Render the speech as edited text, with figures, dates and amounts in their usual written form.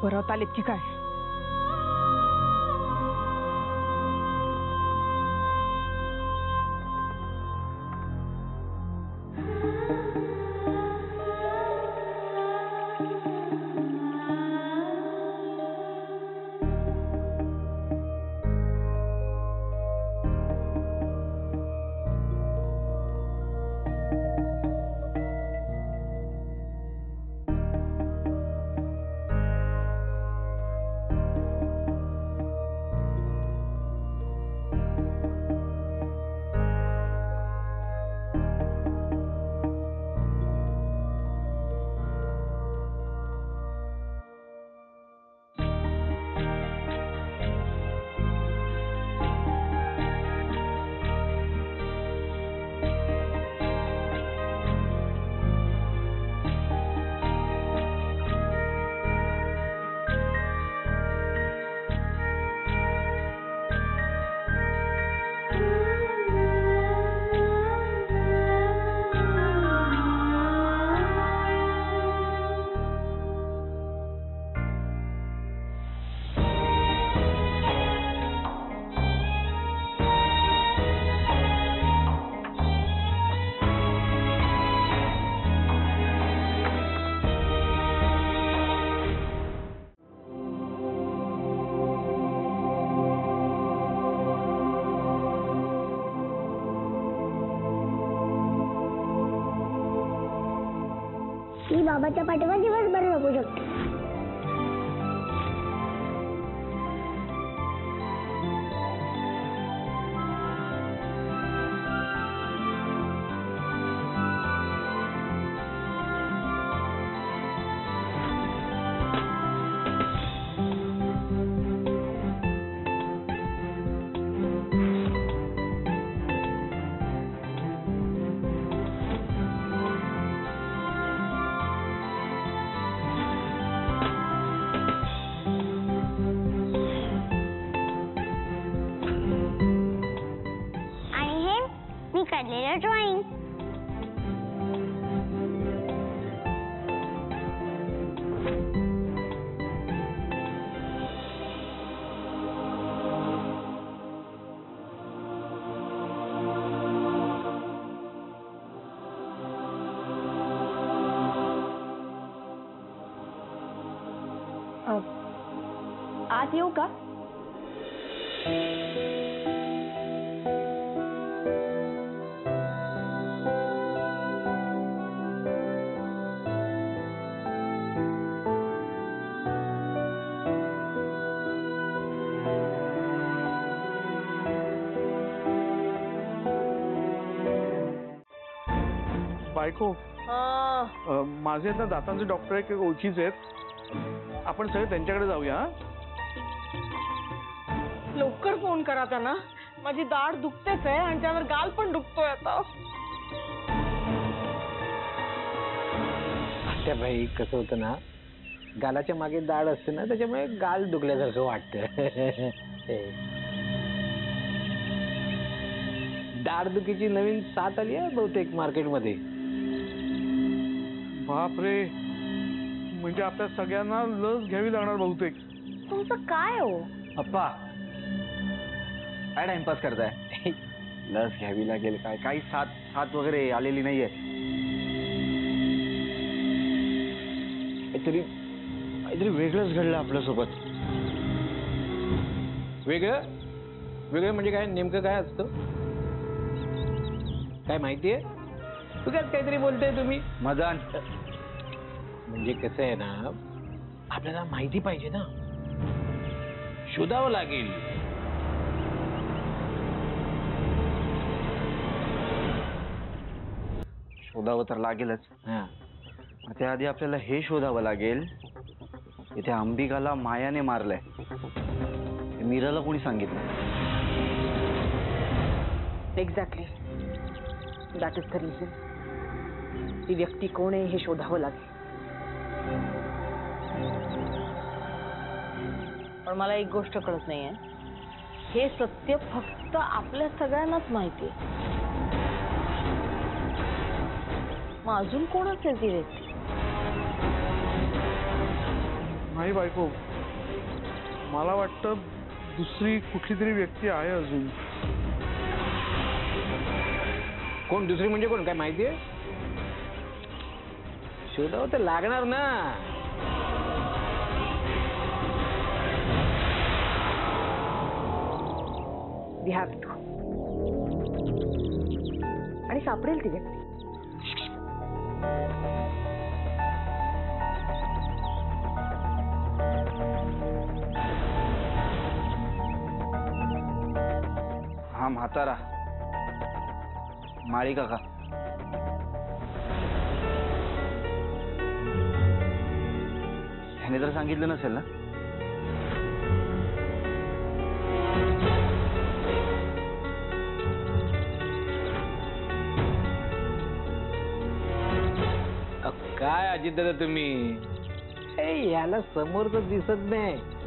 परत आलेत की काय? मी बाबाच्या पाठीवर दिवसभर झोपू शकते. काढलेलं ड्रॉइंग. आत येऊ का? बायको, माझे आता दातांचे डॉक्टर एक ओळखीचे आहेत. आपण सगळे त्यांच्याकडे जाऊया. लवकर फोन करा त्यांना. माझी दाढ दुखतेच आहे आणि त्यावर गाल पण दुखतोय आता. त्या बाई कसं होतं ना, गालाच्या मागे दाढ असते ना, त्याच्यामुळे गाल दुखल्यासारखं वाटतं. दाढदुखीची नवीन साथ आली आहे बहुतेक मार्केटमध्ये. बापरे, म्हणजे आपल्या सगळ्यांना लस घ्यावी लागणार बहुतेक. तुमचं काय हो अप्पा, काय टाइमपास करताय? लस घ्यावी लागेल काय? काही साथ वगैरे आलेली नाहीये. काहीतरी वेगळंच घडलं आपल्यासोबत. वेगळं म्हणजे काय? नेमकं काय असतं? काय माहितीये? तुझ्यात काहीतरी बोलताय तुम्ही. मदन, म्हणजे कसं आहे ना, आपल्याला माहिती पाहिजे ना, शोधावं लागेल. शोधावं तर लागेलच. त्याआधी आपल्याला हे शोधावं लागेल, इथे अंबिकाला मायाने मारलंय. मीराला कोणी सांगितलं? Exactly, that is the reason. ती व्यक्ती कोण आहे हे शोधावं लागेल. पण मला एक गोष्ट कळत नाहीये, हे सत्य फक्त आपल्या सगळ्यांनाच माहिती आहे. मग अजून कोण असेल ती व्यक्ती? नाही बायको, मला वाटतं दुसरी कुठली तरी व्यक्ती आहे अजून. कोण दुसरी म्हणजे कोण काय माहितीये? शोधावं तर लागणार ना. We have to. आणि सापडेल ती व्यक्ती. हा म्हातारा माळी काका. ह्याने तर सांगितलं नसेल ना? काय अजित दादा तुम्ही, याला समोर तर दिसत नाही.